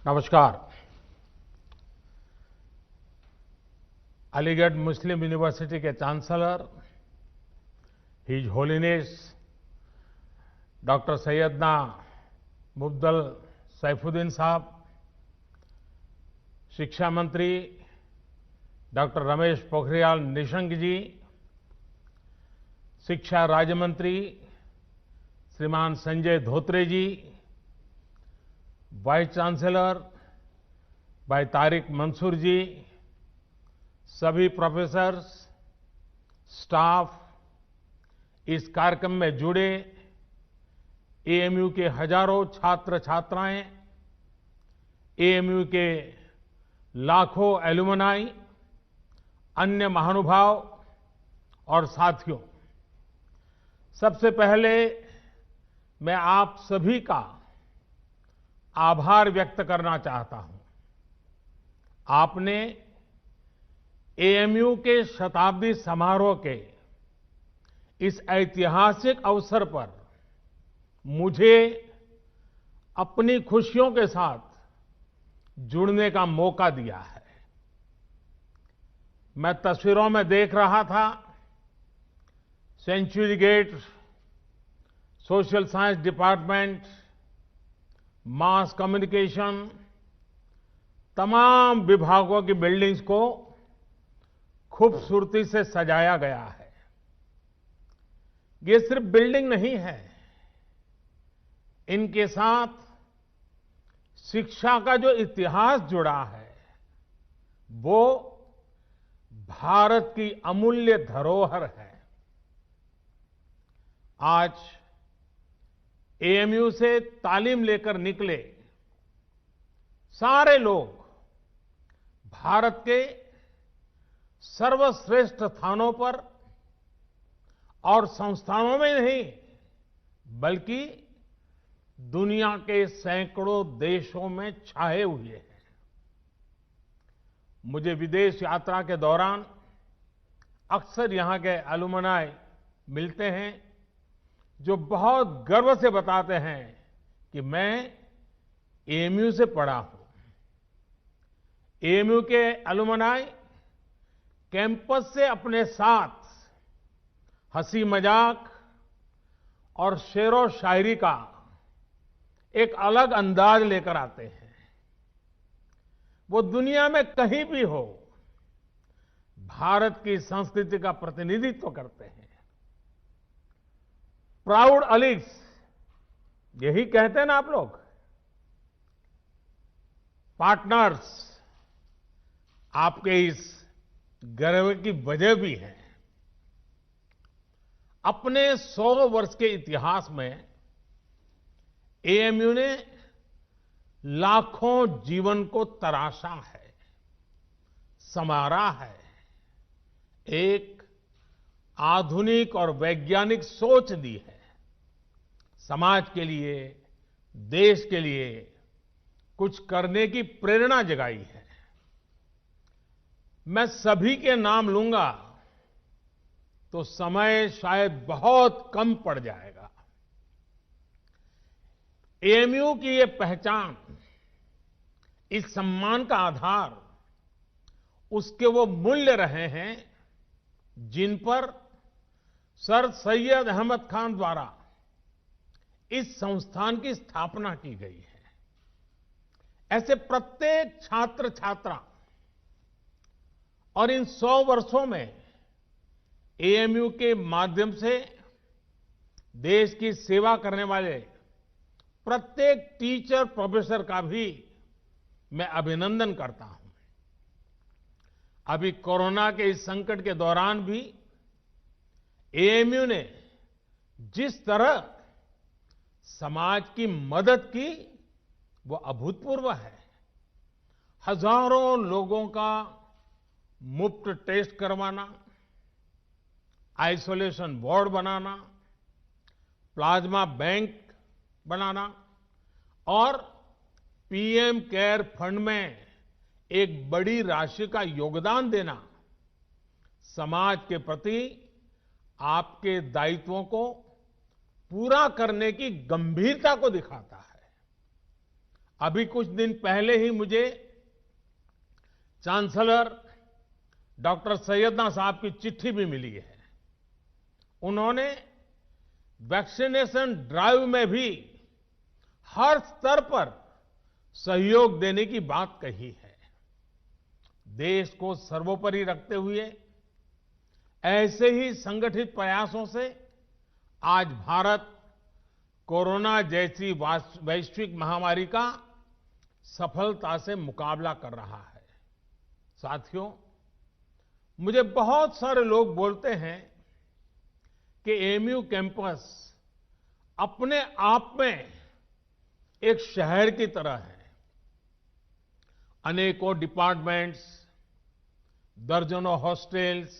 नमस्कार। अलीगढ़ मुस्लिम यूनिवर्सिटी के chancellor his holiness doctor Syedna Mufaddal Saifuddin साहब, शिक्षा मंत्री डॉक्टर रमेश पोखरियाल निशंक जी, शिक्षा राज्य मंत्री श्रीमान संजय धोत्रे जी, वाइस चांसलर भाई तारिक मंसूर जी, सभी प्रोफेसर्स, स्टाफ, इस कार्यक्रम में जुड़े एएमयू के हजारों छात्र छात्राएं, एएमयू के लाखों एलुमनाई, अन्य महानुभाव और साथियों, सबसे पहले मैं आप सभी का आभार व्यक्त करना चाहता हूं। आपने एएमयू के शताब्दी समारोह के इस ऐतिहासिक अवसर पर मुझे अपनी खुशियों के साथ जुड़ने का मौका दिया है। मैं तस्वीरों में देख रहा था, century gate, social science department, mass communication, तमाम विभागों की बिल्डिंग्स को खूबसूरती से सजाया गया है। ये सिर्फ बिल्डिंग नहीं है, इनके साथ शिक्षा का जो इतिहास जुड़ा है वो भारत की अमूल्य धरोहर है। आज एएमयू से तालीम लेकर निकले सारे लोग भारत के सर्वश्रेष्ठ स्थानों पर और संस्थानों में नहीं बल्कि दुनिया के सैकड़ों देशों में छाए हुए हैं। मुझे विदेश यात्रा के दौरान अक्सर यहां के एलुमनाई मिलते हैं जो बहुत गर्व से बताते हैं कि मैं एएमयू से पढ़ा हूं। एएमयू के एलुमनाई कैंपस से अपने साथ हंसी मजाक और शेरो शायरी का एक अलग अंदाज लेकर आते हैं। वो दुनिया में कहीं भी हो, भारत की संस्कृति का प्रतिनिधित्व करते हैं। प्राउड अलीग्स, यही कहते हैं ना आप लोग। पार्टनर्स, आपके इस गर्व की वजह भी है। अपने 100 वर्ष के इतिहास में एएमयू ने लाखों जीवन को तराशा है, संवारा है, एक आधुनिक और वैज्ञानिक सोच दी है। समाज के लिए, देश के लिए कुछ करने की प्रेरणा जगाई है। मैं सभी के नाम लूंगा तो समय शायद बहुत कम पड़ जाएगा। एएमयू की ये पहचान, इस सम्मान का आधार उसके वो मूल्य रहे हैं जिन पर सर सैयद अहमद खान द्वारा इस संस्थान की स्थापना की गई है। ऐसे प्रत्येक छात्र छात्रा और इन 100 वर्षों में एएमयू के माध्यम से देश की सेवा करने वाले प्रत्येक टीचर प्रोफेसर का भी मैं अभिनंदन करता हूं। अभी कोरोना के इस संकट के दौरान भी एएमयू ने जिस तरह समाज की मदद की वो अभूतपूर्व है। हजारों लोगों का मुफ्त टेस्ट करवाना, आइसोलेशन वार्ड बनाना, प्लाज्मा बैंक बनाना और पीएम केयर फंड में एक बड़ी राशि का योगदान देना समाज के प्रति आपके दायित्वों को पूरा करने की गंभीरता को दिखाता है। अभी कुछ दिन पहले ही मुझे चांसलर डॉक्टर सैयदना साहब की चिट्ठी भी मिली है। उन्होंने वैक्सीनेशन ड्राइव में भी हर स्तर पर सहयोग देने की बात कही है। देश को सर्वोपरि रखते हुए ऐसे ही संगठित प्रयासों से आज भारत कोरोना जैसी वैश्विक महामारी का सफलता से मुकाबला कर रहा है। साथियों, मुझे बहुत सारे लोग बोलते हैं कि एएमयू कैंपस अपने आप में एक शहर की तरह है। अनेकों डिपार्टमेंट्स, दर्जनों हॉस्टल्स,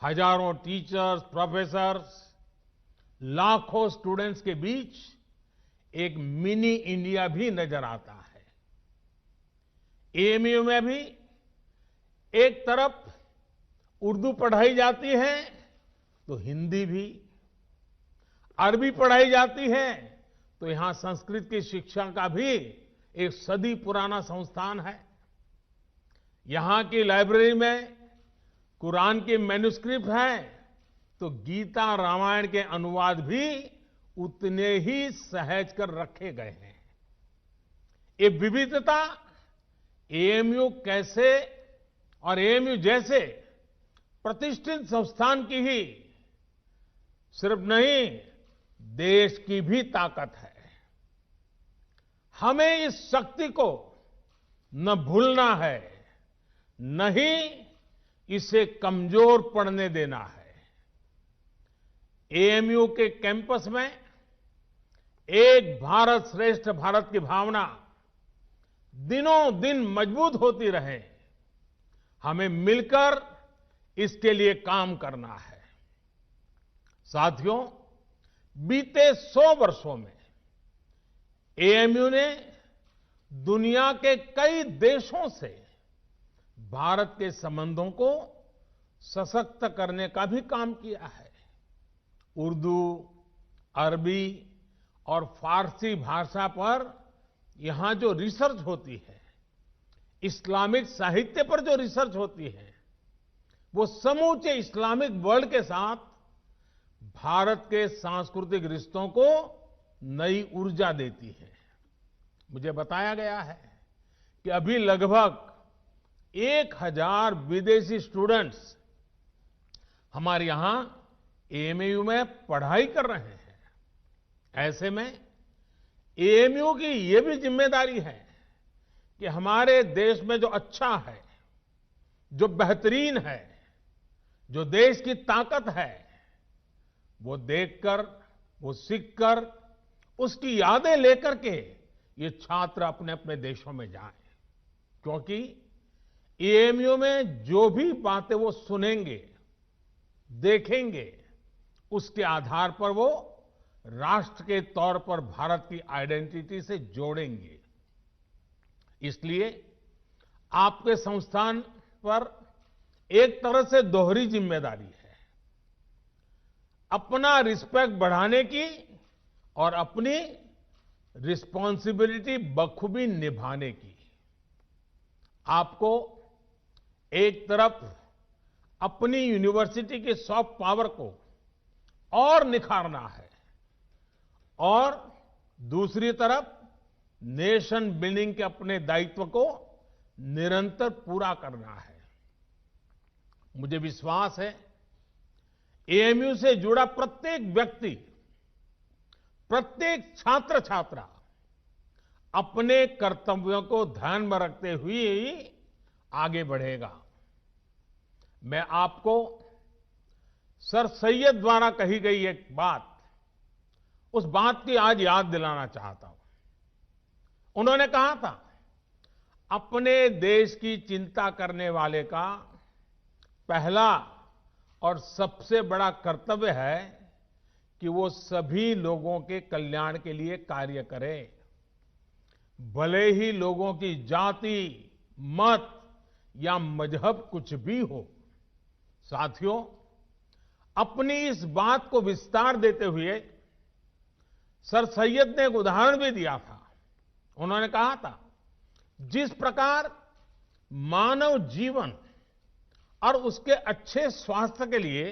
हजारों टीचर्स, प्रोफेसर्स, लाखों स्टूडेंट्स के बीच एक मिनी इंडिया भी नजर आता है। एएमयू में भी एक तरफ उर्दू पढ़ाई जाती है तो हिंदी भी, अरबी पढ़ाई जाती है तो यहां संस्कृत की शिक्षा का भी एक सदी पुराना संस्थान है। यहां की लाइब्रेरी में कुरान के मैन्युस्क्रिप्ट हैं तो गीता रामायण के अनुवाद भी उतने ही सहज कर रखे गए हैं। ये विविधता एएमयू कैसे और एएमयू जैसे प्रतिष्ठित संस्थान की ही सिर्फ नहीं, देश की भी ताकत है। हमें इस शक्ति को न भूलना है, न ही इसे कमजोर पड़ने देना है। एएमयू के कैंपस में एक भारत श्रेष्ठ भारत की भावना दिनों दिन मजबूत होती रहे, हमें मिलकर इसके लिए काम करना है। साथियों, बीते 100 वर्षों में एएमयू ने दुनिया के कई देशों से भारत के संबंधों को सशक्त करने का भी काम किया है। उर्दू, अरबी और फारसी भाषा पर यहां जो रिसर्च होती है, इस्लामिक साहित्य पर जो रिसर्च होती है, वो समूचे इस्लामिक वर्ल्ड के साथ भारत के सांस्कृतिक रिश्तों को नई ऊर्जा देती है। मुझे बताया गया है कि अभी लगभग 1000 विदेशी स्टूडेंट्स हमारे यहां एएमयू में पढ़ाई कर रहे हैं। ऐसे में एएमयू की ये भी जिम्मेदारी है कि हमारे देश में जो अच्छा है, जो बेहतरीन है, जो देश की ताकत है, वो देखकर, वो सीखकर, उसकी यादें लेकर के ये छात्र अपने अपने देशों में जाएं। क्योंकि एएमयू में जो भी बातें वो सुनेंगे, देखेंगे, उसके आधार पर वो राष्ट्र के तौर पर भारत की आइडेंटिटी से जोड़ेंगे। इसलिए आपके संस्थान पर एक तरह से दोहरी जिम्मेदारी है, अपना रिस्पेक्ट बढ़ाने की और अपनी रिस्पॉन्सिबिलिटी बखूबी निभाने की। आपको एक तरफ अपनी यूनिवर्सिटी की सॉफ्ट पावर को और निखारना है और दूसरी तरफ नेशन बिल्डिंग के अपने दायित्व को निरंतर पूरा करना है। मुझे विश्वास है एएमयू से जुड़ा प्रत्येक व्यक्ति, प्रत्येक छात्र छात्रा अपने कर्तव्यों को ध्यान में रखते हुए ही आगे बढ़ेगा। मैं आपको सर सैयद द्वारा कही गई एक बात, उस बात की आज याद दिलाना चाहता हूं। उन्होंने कहा था, अपने देश की चिंता करने वाले का पहला और सबसे बड़ा कर्तव्य है कि वो सभी लोगों के कल्याण के लिए कार्य करे, भले ही लोगों की जाति, मत या मजहब कुछ भी हो। साथियों, अपनी इस बात को विस्तार देते हुए सर सैयद ने एक उदाहरण भी दिया था। उन्होंने कहा था, जिस प्रकार मानव जीवन और उसके अच्छे स्वास्थ्य के लिए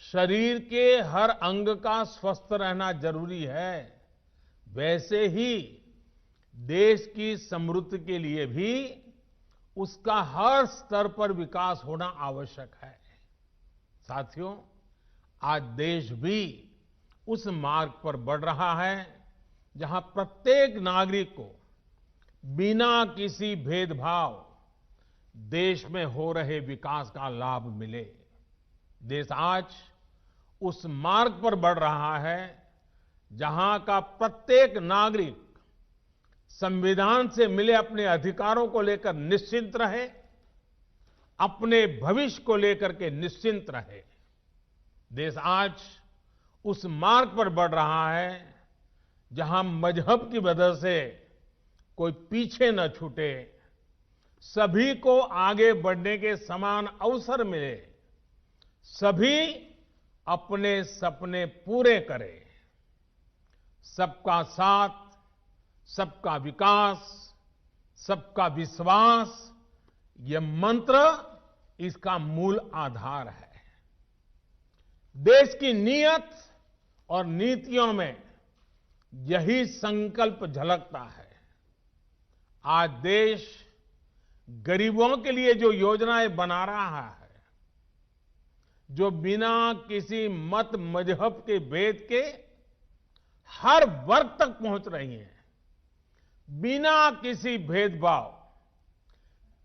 शरीर के हर अंग का स्वस्थ रहना जरूरी है, वैसे ही देश की समृद्धि के लिए भी उसका हर स्तर पर विकास होना आवश्यक है। साथियों, आज देश भी उस मार्ग पर बढ़ रहा है जहां प्रत्येक नागरिक को बिना किसी भेदभाव देश में हो रहे विकास का लाभ मिले। देश आज उस मार्ग पर बढ़ रहा है जहां का प्रत्येक नागरिक संविधान से मिले अपने अधिकारों को लेकर निश्चिंत रहे, अपने भविष्य को लेकर के निश्चिंत रहे। देश आज उस मार्ग पर बढ़ रहा है जहां मजहब की वजह से कोई पीछे न छूटे, सभी को आगे बढ़ने के समान अवसर मिले, सभी अपने सपने पूरे करें। सबका साथ, सबका विकास, सबका विश्वास, यह मंत्र इसका मूल आधार है। देश की नीयत और नीतियों में यही संकल्प झलकता है। आज देश गरीबों के लिए जो योजनाएं बना रहा है, जो बिना किसी मत मजहब के भेद के हर वर्ग तक पहुंच रही हैं, बिना किसी भेदभाव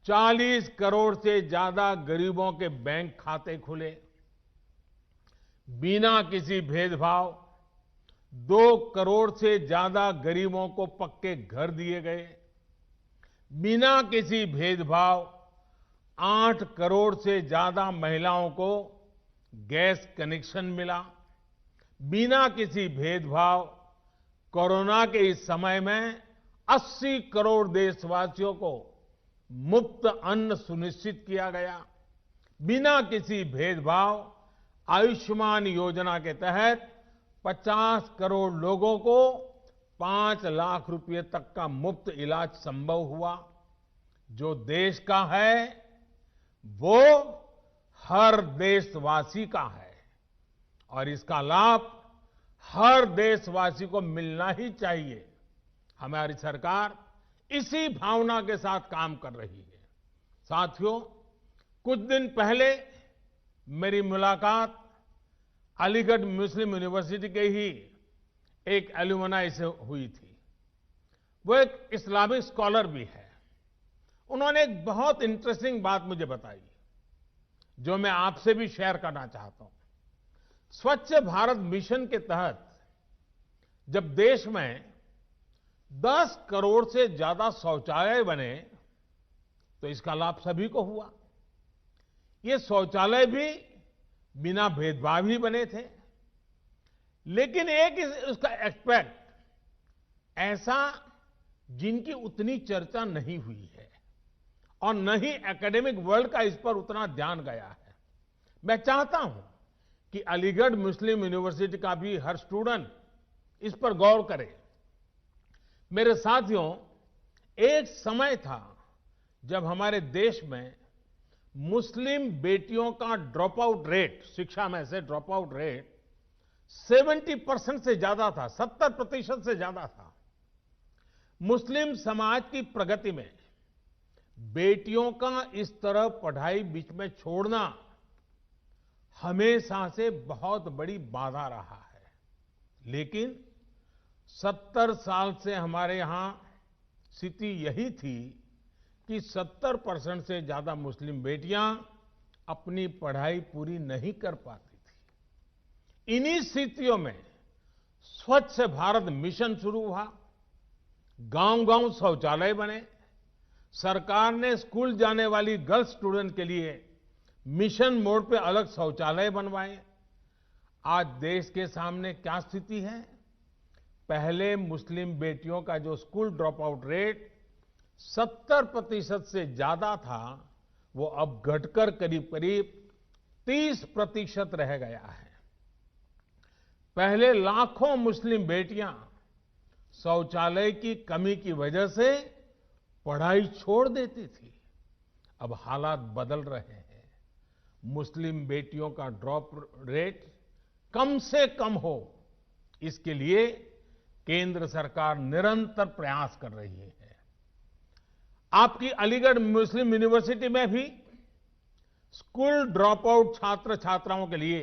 40 करोड़ से ज्यादा गरीबों के बैंक खाते खुले, बिना किसी भेदभाव 2 करोड़ से ज्यादा गरीबों को पक्के घर दिए गए, बिना किसी भेदभाव 8 करोड़ से ज्यादा महिलाओं को गैस कनेक्शन मिला, बिना किसी भेदभाव कोरोना के इस समय में 80 करोड़ देशवासियों को मुफ्त अन्न सुनिश्चित किया गया, बिना किसी भेदभाव आयुष्मान योजना के तहत 50 करोड़ लोगों को 5 लाख रुपए तक का मुफ्त इलाज संभव हुआ। जो देश का है वो हर देशवासी का है और इसका लाभ हर देशवासी को मिलना ही चाहिए। हमारी सरकार इसी भावना के साथ काम कर रही है। साथियों, कुछ दिन पहले मेरी मुलाकात अलीगढ़ मुस्लिम यूनिवर्सिटी के ही एक एल्यूमनाई से हुई थी। वो एक इस्लामिक स्कॉलर भी है। उन्होंने एक बहुत इंटरेस्टिंग बात मुझे बताई जो मैं आपसे भी शेयर करना चाहता हूं। स्वच्छ भारत मिशन के तहत जब देश में 10 करोड़ से ज्यादा शौचालय बने तो इसका लाभ सभी को हुआ। ये शौचालय भी बिना भेदभाव ही बने थे, लेकिन एक उसका एस्पेक्ट ऐसा जिनकी उतनी चर्चा नहीं हुई है और न ही एकेडमिक वर्ल्ड का इस पर उतना ध्यान गया है। मैं चाहता हूं कि अलीगढ़ मुस्लिम यूनिवर्सिटी का भी हर स्टूडेंट इस पर गौर करे। मेरे साथियों, एक समय था जब हमारे देश में मुस्लिम बेटियों का ड्रॉप आउट रेट, शिक्षा में से ड्रॉप आउट रेट 70% से ज्यादा था, 70% से ज्यादा था। मुस्लिम समाज की प्रगति में बेटियों का इस तरह पढ़ाई बीच में छोड़ना हमेशा से बहुत बड़ी बाधा रहा है। लेकिन 70 साल से हमारे यहां स्थिति यही थी कि 70% से ज्यादा मुस्लिम बेटियां अपनी पढ़ाई पूरी नहीं कर पाती थी। इन्हीं स्थितियों में स्वच्छ भारत मिशन शुरू हुआ, गांव-गांव शौचालय बने, सरकार ने स्कूल जाने वाली गर्ल्स स्टूडेंट के लिए मिशन मोड पे अलग शौचालय बनवाए। आज देश के सामने क्या स्थिति है? पहले मुस्लिम बेटियों का जो स्कूल ड्रॉप आउट रेट 70% से ज्यादा था, वो अब घटकर करीब करीब 30% रह गया है। पहले लाखों मुस्लिम बेटियां शौचालय की कमी की वजह से पढ़ाई छोड़ देती थी। अब हालात बदल रहे हैं। मुस्लिम बेटियों का ड्रॉप रेट कम से कम हो, इसके लिए केंद्र सरकार निरंतर प्रयास कर रही है। आपकी अलीगढ़ मुस्लिम यूनिवर्सिटी में भी स्कूल ड्रॉप आउट छात्र छात्राओं के लिए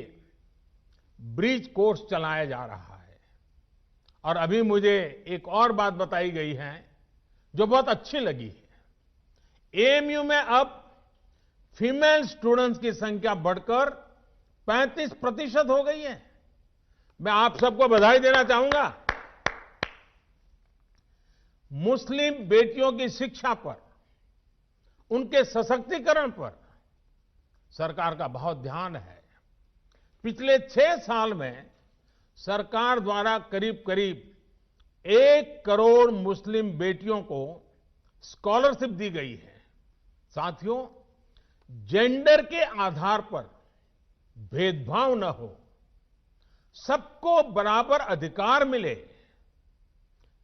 ब्रिज कोर्स चलाया जा रहा है। और अभी मुझे एक और बात बताई गई है जो बहुत अच्छी लगी है। एएमयू में अब फीमेल स्टूडेंट्स की संख्या बढ़कर 35% हो गई है। मैं आप सबको बधाई देना चाहूंगा। मुस्लिम बेटियों की शिक्षा पर, उनके सशक्तिकरण पर सरकार का बहुत ध्यान है। पिछले 6 साल में सरकार द्वारा करीब करीब 1 करोड़ मुस्लिम बेटियों को स्कॉलरशिप दी गई है। साथियों, जेंडर के आधार पर भेदभाव न हो, सबको बराबर अधिकार मिले,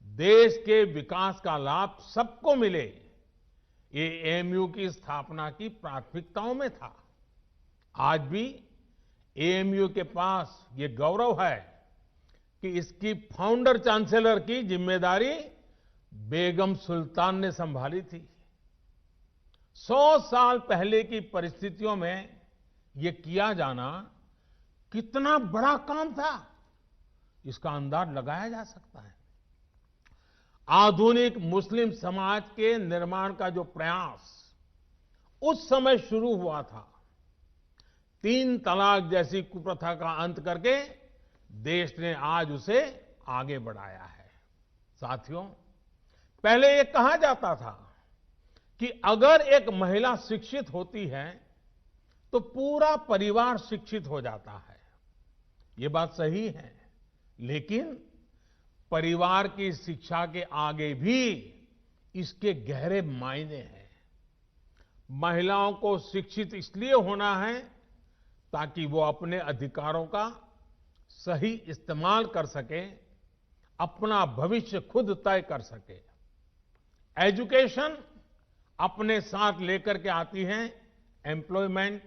देश के विकास का लाभ सबको मिले, ये एएमयू की स्थापना की प्राथमिकताओं में था। आज भी एएमयू के पास ये गौरव है कि इसकी फाउंडर चांसलर की जिम्मेदारी बेगम सुल्तान ने संभाली थी। 100 साल पहले की परिस्थितियों में ये किया जाना कितना बड़ा काम था, इसका अंदाज लगाया जा सकता है। आधुनिक मुस्लिम समाज के निर्माण का जो प्रयास उस समय शुरू हुआ था, 3 तलाक जैसी कुप्रथा का अंत करके देश ने आज उसे आगे बढ़ाया है। साथियों, पहले ये कहा जाता था कि अगर एक महिला शिक्षित होती है तो पूरा परिवार शिक्षित हो जाता है। ये बात सही है, लेकिन परिवार की शिक्षा के आगे भी इसके गहरे मायने हैं। महिलाओं को शिक्षित इसलिए होना है ताकि वो अपने अधिकारों का सही इस्तेमाल कर सके, अपना भविष्य खुद तय कर सके। एजुकेशन अपने साथ लेकर के आती है एम्प्लॉयमेंट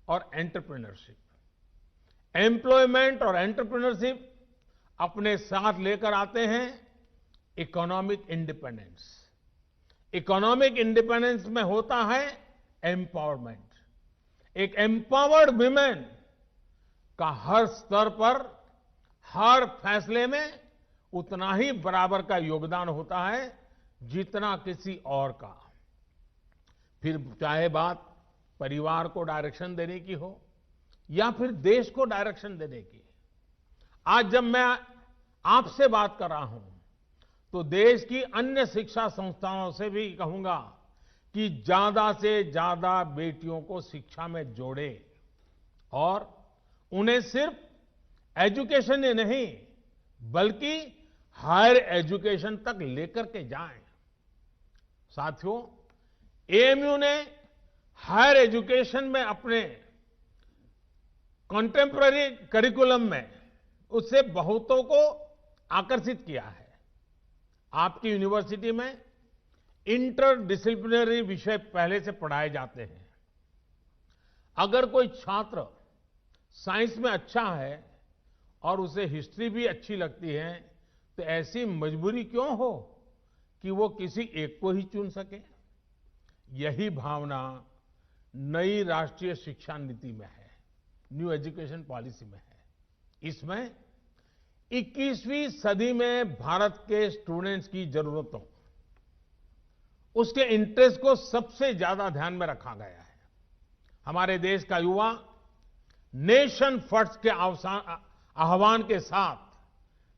और एंटरप्रेन्योरशिप। एम्प्लॉयमेंट और एंटरप्रेन्योरशिप अपने साथ लेकर आते हैं इकोनॉमिक इंडिपेंडेंस। इकोनॉमिक इंडिपेंडेंस में होता है एम्पावरमेंट। एक एम्पावर्ड विमेन का हर स्तर पर, हर फैसले में उतना ही बराबर का योगदान होता है जितना किसी और का। फिर चाहे बात परिवार को डायरेक्शन देने की हो या फिर देश को डायरेक्शन देने की। आज जब मैं आपसे बात कर रहा हूं तो देश की अन्य शिक्षा संस्थाओं से भी कहूंगा कि ज्यादा से ज्यादा बेटियों को शिक्षा में जोड़े और उन्हें सिर्फ एजुकेशन ही नहीं बल्कि हायर एजुकेशन तक लेकर के जाएं। साथियों, एएमयू ने हायर एजुकेशन में अपने कंटेम्पररी करिकुलम में उससे बहुतों को आकर्षित किया है। आपकी यूनिवर्सिटी में इंटर डिसिप्लिनरी विषय पहले से पढ़ाए जाते हैं। अगर कोई छात्र साइंस में अच्छा है और उसे हिस्ट्री भी अच्छी लगती है तो ऐसी मजबूरी क्यों हो कि वो किसी एक को ही चुन सके। यही भावना नई राष्ट्रीय शिक्षा नीति में है, न्यू एजुकेशन पॉलिसी में है। इसमें 21वीं सदी में भारत के स्टूडेंट्स की जरूरतों, उसके इंटरेस्ट को सबसे ज्यादा ध्यान में रखा गया है। हमारे देश का युवा नेशन फर्स्ट के आह्वान के साथ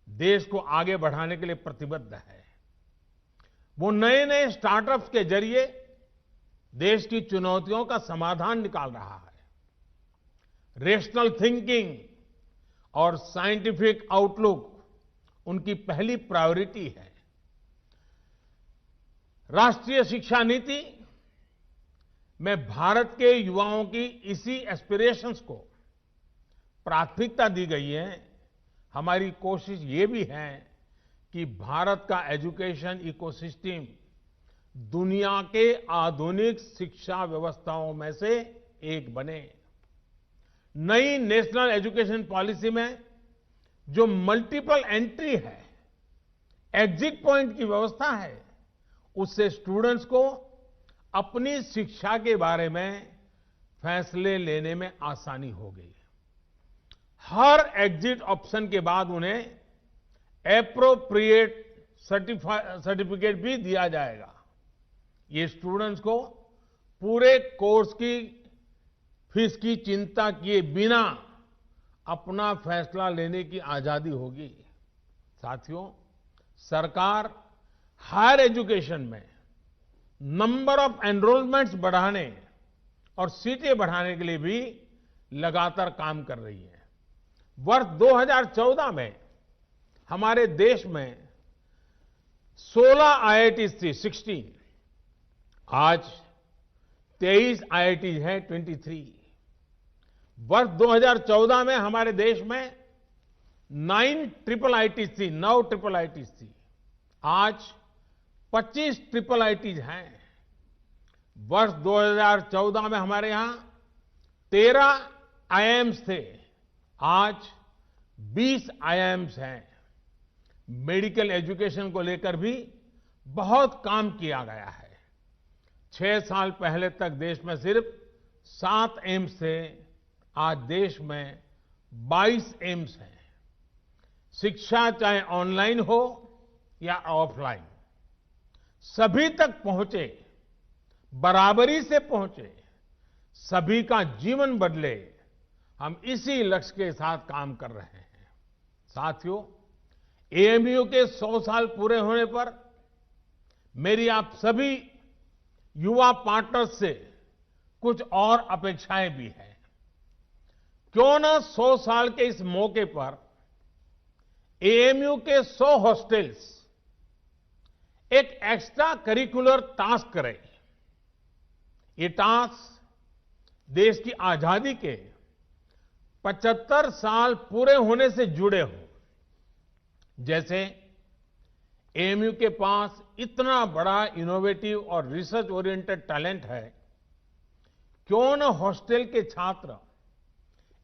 देश को आगे बढ़ाने के लिए प्रतिबद्ध है। वो नए नए स्टार्टअप्स के जरिए देश की चुनौतियों का समाधान निकाल रहा है। रेशनल थिंकिंग और साइंटिफिक आउटलुक उनकी पहली प्रायोरिटी है। राष्ट्रीय शिक्षा नीति में भारत के युवाओं की इसी एस्पिरेशंस को प्राथमिकता दी गई है। हमारी कोशिश ये भी है कि भारत का एजुकेशन इकोसिस्टम दुनिया के आधुनिक शिक्षा व्यवस्थाओं में से एक बने। नई नेशनल एजुकेशन पॉलिसी में जो मल्टीपल एंट्री है, एग्जिट पॉइंट की व्यवस्था है, उससे स्टूडेंट्स को अपनी शिक्षा के बारे में फैसले लेने में आसानी हो गई। हर एग्जिट ऑप्शन के बाद उन्हें एप्रोप्रिएट सर्टिफिकेट भी दिया जाएगा। ये स्टूडेंट्स को पूरे कोर्स की फीस की चिंता किए बिना अपना फैसला लेने की आजादी होगी। साथियों, सरकार हायर एजुकेशन में नंबर ऑफ एनरोलमेंट्स बढ़ाने और सीटें बढ़ाने के लिए भी लगातार काम कर रही है। वर्ष 2014 में हमारे देश में 16 आईआईटीज थी, 16। आज 23 आईआईटीज हैं, 23। वर्ष 2014 में हमारे देश में 9 ट्रिपल आईटीज थी, 9 ट्रिपल आईटीज थी। आज 25 ट्रिपल आईटीज हैं। वर्ष 2014 में हमारे यहां 13 आईआईएम्स थे, आज 20 आईआईएम्स हैं। मेडिकल एजुकेशन को लेकर भी बहुत काम किया गया है। 6 साल पहले तक देश में सिर्फ 7 एम्स थे, आज देश में 22 एम्स हैं। शिक्षा चाहे ऑनलाइन हो या ऑफलाइन, सभी तक पहुंचे, बराबरी से पहुंचे, सभी का जीवन बदले, हम इसी लक्ष्य के साथ काम कर रहे हैं। साथियों, एएमयू के 100 साल पूरे होने पर मेरी आप सभी युवा पार्टनर्स से कुछ और अपेक्षाएं भी हैं। क्यों न 100 साल के इस मौके पर एएमयू के 100 हॉस्टल्स एक एक्स्ट्रा करिकुलर टास्क करें। ये टास्क देश की आजादी के 75 साल पूरे होने से जुड़े हों। जैसे एएमयू के पास इतना बड़ा इनोवेटिव और रिसर्च ओरिएंटेड टैलेंट है, क्यों न हॉस्टल के छात्र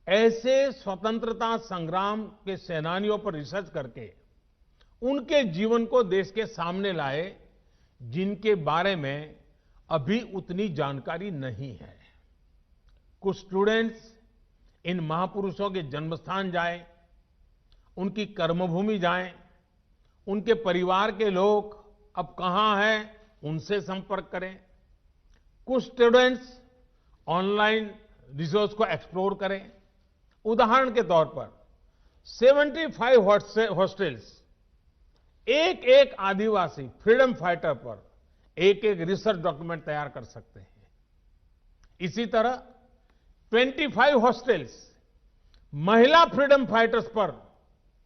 ऐसे स्वतंत्रता संग्राम के सेनानियों पर रिसर्च करके उनके जीवन को देश के सामने लाए, जिनके बारे में अभी उतनी जानकारी नहीं है। कुछ स्टूडेंट्स इन महापुरुषों के जन्मस्थान जाएं, उनकी कर्मभूमि जाएं, उनके परिवार के लोग अब कहां हैं, उनसे संपर्क करें। कुछ स्टूडेंट्स ऑनलाइन रिसोर्स को एक्सप्लोर करें। उदाहरण के तौर पर 75 हॉस्टल्स एक एक आदिवासी फ्रीडम फाइटर पर एक एक रिसर्च डॉक्यूमेंट तैयार कर सकते हैं। इसी तरह 25 हॉस्टल्स महिला फ्रीडम फाइटर्स पर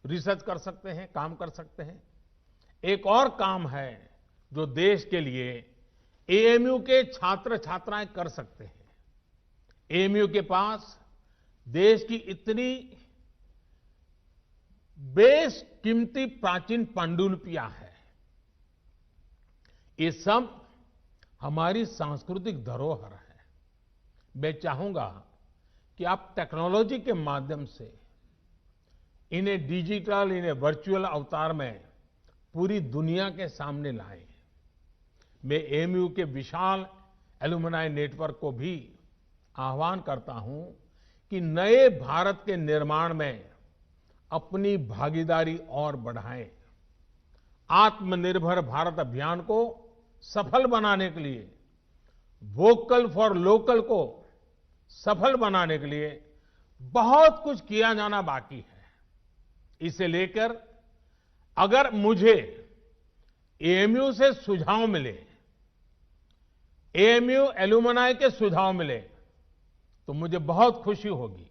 रिसर्च कर सकते हैं, काम कर सकते हैं। एक और काम है जो देश के लिए एएमयू के छात्र छात्राएं कर सकते हैं। एएमयू के पास देश की इतनी बेशकीमती प्राचीन पांडुलिपियां हैं। ये सब हमारी सांस्कृतिक धरोहर है। मैं चाहूंगा कि आप टेक्नोलॉजी के माध्यम से इन्हें डिजिटल, इन्हें वर्चुअल अवतार में पूरी दुनिया के सामने लाएं। मैं एएमयू के विशाल एलुमनाई नेटवर्क को भी आह्वान करता हूं कि नए भारत के निर्माण में अपनी भागीदारी और बढ़ाएं। आत्मनिर्भर भारत अभियान को सफल बनाने के लिए, वोकल फॉर लोकल को सफल बनाने के लिए बहुत कुछ किया जाना बाकी है। इसे लेकर अगर मुझे एएमयू से सुझाव मिले, एएमयू एलुमनाई के सुझाव मिले, तो मुझे बहुत खुशी होगी।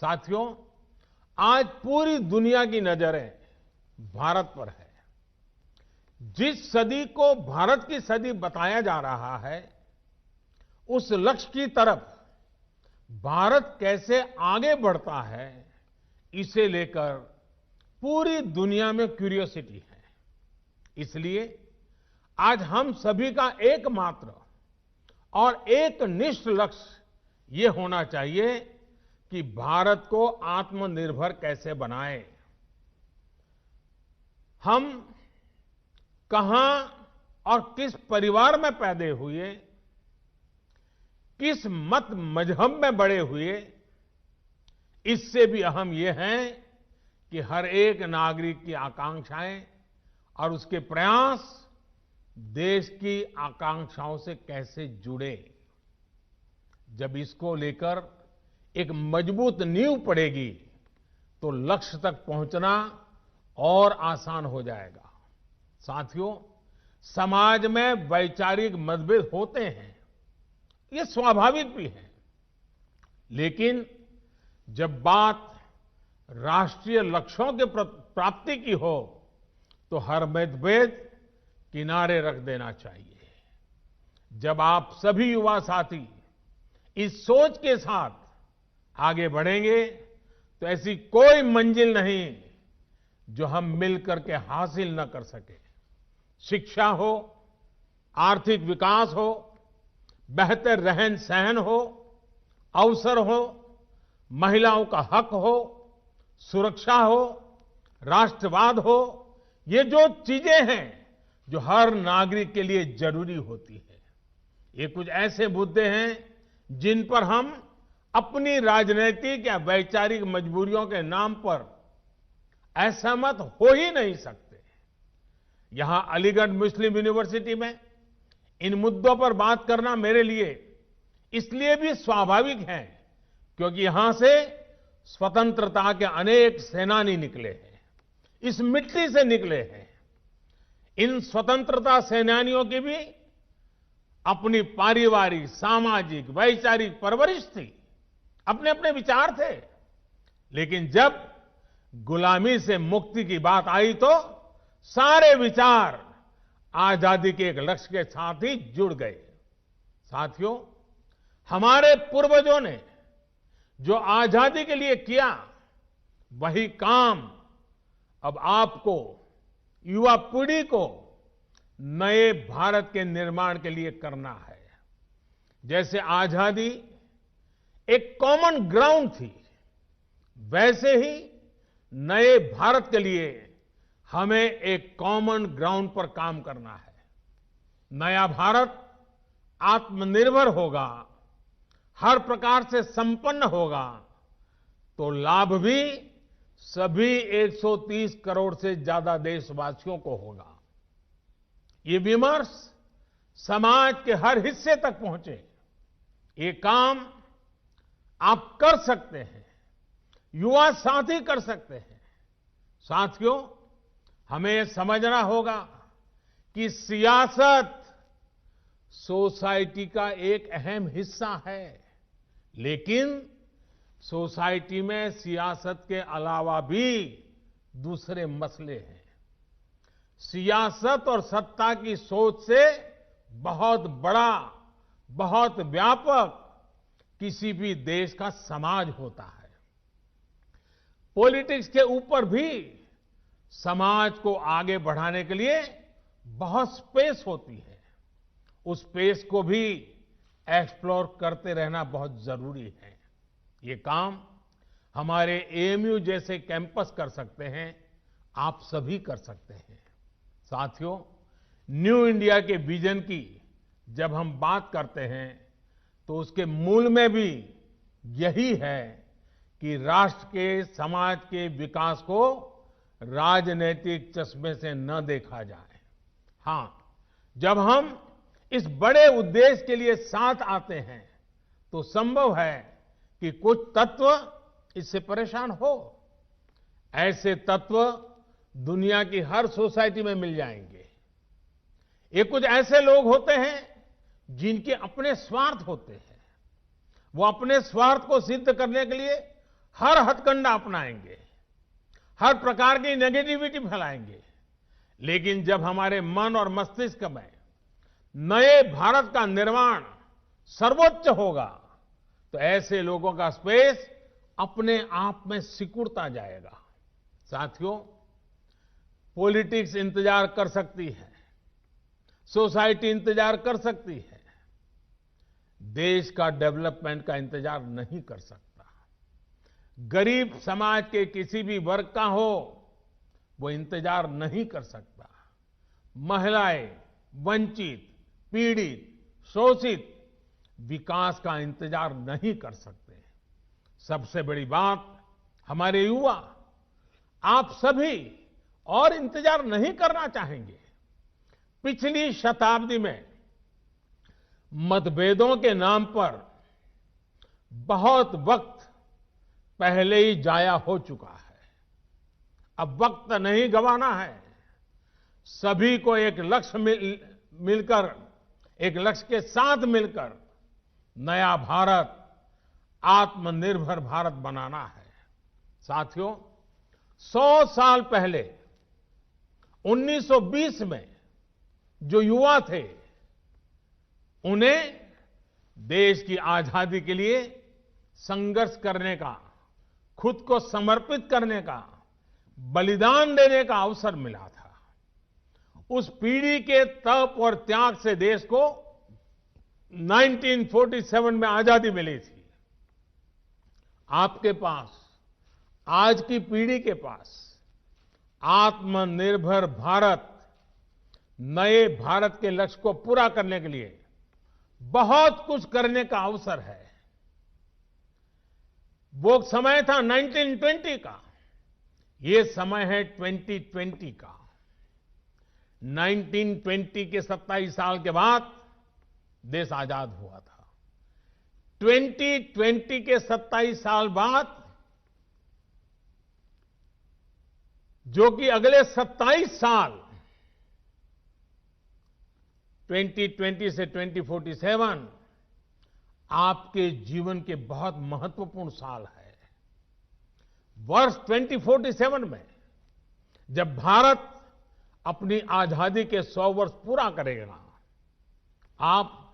साथियों, आज पूरी दुनिया की नजरें भारत पर है। जिस सदी को भारत की सदी बताया जा रहा है, उस लक्ष्य की तरफ भारत कैसे आगे बढ़ता है, इसे लेकर पूरी दुनिया में क्यूरियोसिटी है। इसलिए आज हम सभी का एकमात्र और एकनिष्ठ लक्ष्य ये होना चाहिए कि भारत को आत्मनिर्भर कैसे बनाएं। हम कहां और किस परिवार में पैदा हुए, किस मत मजहब में बड़े हुए, इससे भी अहम यह है कि हर एक नागरिक की आकांक्षाएं और उसके प्रयास देश की आकांक्षाओं से कैसे जुड़े। जब इसको लेकर एक मजबूत नींव पड़ेगी तो लक्ष्य तक पहुंचना और आसान हो जाएगा। साथियों, समाज में वैचारिक मतभेद होते हैं, ये स्वाभाविक भी है, लेकिन जब बात राष्ट्रीय लक्ष्यों के प्राप्ति की हो तो हर मतभेद किनारे रख देना चाहिए। जब आप सभी युवा साथी इस सोच के साथ आगे बढ़ेंगे तो ऐसी कोई मंजिल नहीं जो हम मिलकर के हासिल न कर सके। शिक्षा हो, आर्थिक विकास हो, बेहतर रहन सहन हो, अवसर हो, महिलाओं का हक हो, सुरक्षा हो, राष्ट्रवाद हो, ये जो चीजें हैं जो हर नागरिक के लिए जरूरी होती है, ये कुछ ऐसे मुद्दे हैं जिन पर हम अपनी राजनीतिक या वैचारिक मजबूरियों के नाम पर असहमत हो ही नहीं सकते। यहां अलीगढ़ मुस्लिम यूनिवर्सिटी में इन मुद्दों पर बात करना मेरे लिए इसलिए भी स्वाभाविक है क्योंकि यहां से स्वतंत्रता के अनेक सेनानी निकले हैं, इस मिट्टी से निकले हैं। इन स्वतंत्रता सेनानियों की भी अपनी पारिवारिक, सामाजिक, वैचारिक परवरिश थी, अपने अपने विचार थे, लेकिन जब गुलामी से मुक्ति की बात आई तो सारे विचार आजादी के एक लक्ष्य के साथ ही जुड़ गए। साथियों, हमारे पूर्वजों ने जो आजादी के लिए किया वही काम अब आपको, युवा पीढ़ी को नए भारत के निर्माण के लिए करना है। जैसे आजादी एक कॉमन ग्राउंड थी, वैसे ही नए भारत के लिए हमें एक कॉमन ग्राउंड पर काम करना है। नया भारत आत्मनिर्भर होगा, हर प्रकार से संपन्न होगा तो लाभ भी सभी 130 करोड़ से ज्यादा देशवासियों को होगा। ये विमर्श समाज के हर हिस्से तक पहुंचे, ये काम आप कर सकते हैं, युवा साथी कर सकते हैं। साथियों, हमें यह समझना होगा कि सियासत सोसाइटी का एक अहम हिस्सा है, लेकिन सोसाइटी में सियासत के अलावा भी दूसरे मसले हैं। सियासत और सत्ता की सोच से बहुत बड़ा, बहुत व्यापक किसी भी देश का समाज होता है। पॉलिटिक्स के ऊपर भी समाज को आगे बढ़ाने के लिए बहुत स्पेस होती है। उस स्पेस को भी एक्सप्लोर करते रहना बहुत जरूरी है। ये काम हमारे एएमयू जैसे कैंपस कर सकते हैं, आप सभी कर सकते हैं। साथियों, न्यू इंडिया के विजन की जब हम बात करते हैं तो उसके मूल में भी यही है कि राष्ट्र के, समाज के विकास को राजनीतिक चश्मे से न देखा जाए। हां, जब हम इस बड़े उद्देश्य के लिए साथ आते हैं तो संभव है कि कुछ तत्व इससे परेशान हो। ऐसे तत्व दुनिया की हर सोसाइटी में मिल जाएंगे। ये कुछ ऐसे लोग होते हैं जिनके अपने स्वार्थ होते हैं। वो अपने स्वार्थ को सिद्ध करने के लिए हर हथकंडा अपनाएंगे, हर प्रकार की नेगेटिविटी फैलाएंगे। लेकिन जब हमारे मन और मस्तिष्क में नए भारत का निर्माण सर्वोच्च होगा तो ऐसे लोगों का स्पेस अपने आप में सिकुड़ता जाएगा। साथियों, पॉलिटिक्स इंतजार कर सकती है, सोसाइटी इंतजार कर सकती है, देश का डेवलपमेंट का इंतजार नहीं कर सकता। गरीब समाज के किसी भी वर्ग का हो, वो इंतजार नहीं कर सकता। महिलाएं, वंचित, पीड़ित, शोषित विकास का इंतजार नहीं कर सकते। सबसे बड़ी बात, हमारे युवा, आप सभी और इंतजार नहीं करना चाहेंगे। पिछली शताब्दी में मतभेदों के नाम पर बहुत वक्त पहले ही जाया हो चुका है। अब वक्त नहीं गंवाना है। सभी को एक लक्ष्य मिलकर, एक लक्ष्य के साथ मिलकर नया भारत, आत्मनिर्भर भारत बनाना है। साथियों, 100 साल पहले 1920 में जो युवा थे, उन्हें देश की आजादी के लिए संघर्ष करने का, खुद को समर्पित करने का, बलिदान देने का अवसर मिला था। उस पीढ़ी के तप और त्याग से देश को 1947 में आजादी मिली थी। आपके पास, आज की पीढ़ी के पास आत्मनिर्भर भारत, नए भारत के लक्ष्य को पूरा करने के लिए बहुत कुछ करने का अवसर है। वो समय था 1920 का, ये समय है 2020 का। 1920 के 27 साल के बाद देश आजाद हुआ था। 2020 के 27 साल बाद, जो कि अगले 27 साल 2020 से 2047 आपके जीवन के बहुत महत्वपूर्ण साल है। वर्ष 2047 में जब भारत अपनी आजादी के 100 वर्ष पूरा करेगा, आप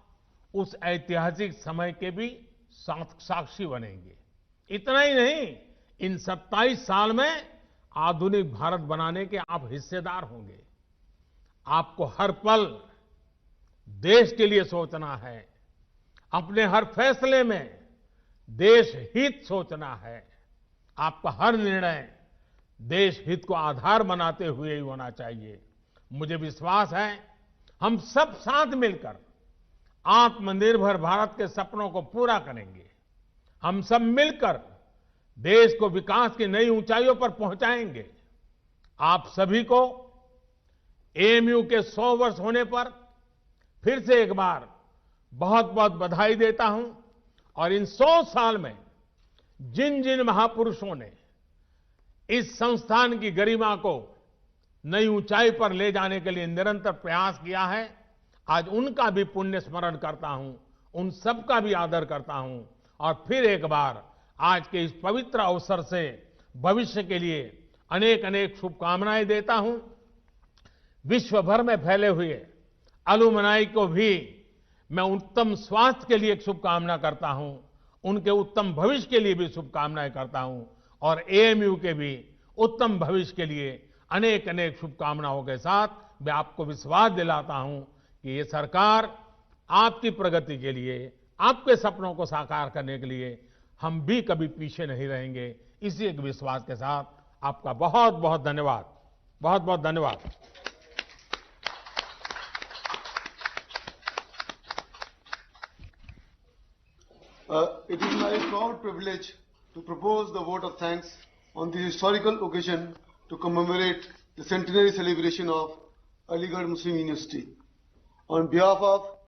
उस ऐतिहासिक समय के भी साक्षी बनेंगे। इतना ही नहीं, इन 27 साल में आधुनिक भारत बनाने के आप हिस्सेदार होंगे। आपको हर पल देश के लिए सोचना है, अपने हर फैसले में देश हित सोचना है। आपका हर निर्णय देश हित को आधार बनाते हुए ही होना चाहिए। मुझे विश्वास है, हम सब साथ मिलकर आत्मनिर्भर भारत के सपनों को पूरा करेंगे। हम सब मिलकर देश को विकास की नई ऊंचाइयों पर पहुंचाएंगे। आप सभी को एएमयू के 100 वर्ष होने पर फिर से एक बार बहुत बहुत बधाई देता हूं। और इन 100 साल में जिन जिन महापुरुषों ने इस संस्थान की गरिमा को नई ऊंचाई पर ले जाने के लिए निरंतर प्रयास किया है, आज उनका भी पुण्य स्मरण करता हूं, उन सबका भी आदर करता हूं। और फिर एक बार आज के इस पवित्र अवसर से भविष्य के लिए अनेक अनेक शुभकामनाएं देता हूं। विश्व भर में फैले हुए अलुमनाई को भी मैं उत्तम स्वास्थ्य के लिए एक शुभकामना करता हूं, उनके उत्तम भविष्य के लिए भी शुभकामनाएं करता हूं। और एएमयू के भी उत्तम भविष्य के लिए अनेक अनेक शुभकामनाओं के साथ मैं आपको विश्वास दिलाता हूं कि ये सरकार आपकी प्रगति के लिए, आपके सपनों को साकार करने के लिए हम भी कभी पीछे नहीं रहेंगे। इसी एक विश्वास के साथ आपका बहुत बहुत धन्यवाद, बहुत बहुत धन्यवाद। It is my proud privilege to propose the vote of thanks on the historical occasion to commemorate the centenary celebration of Aligarh Muslim University. On behalf of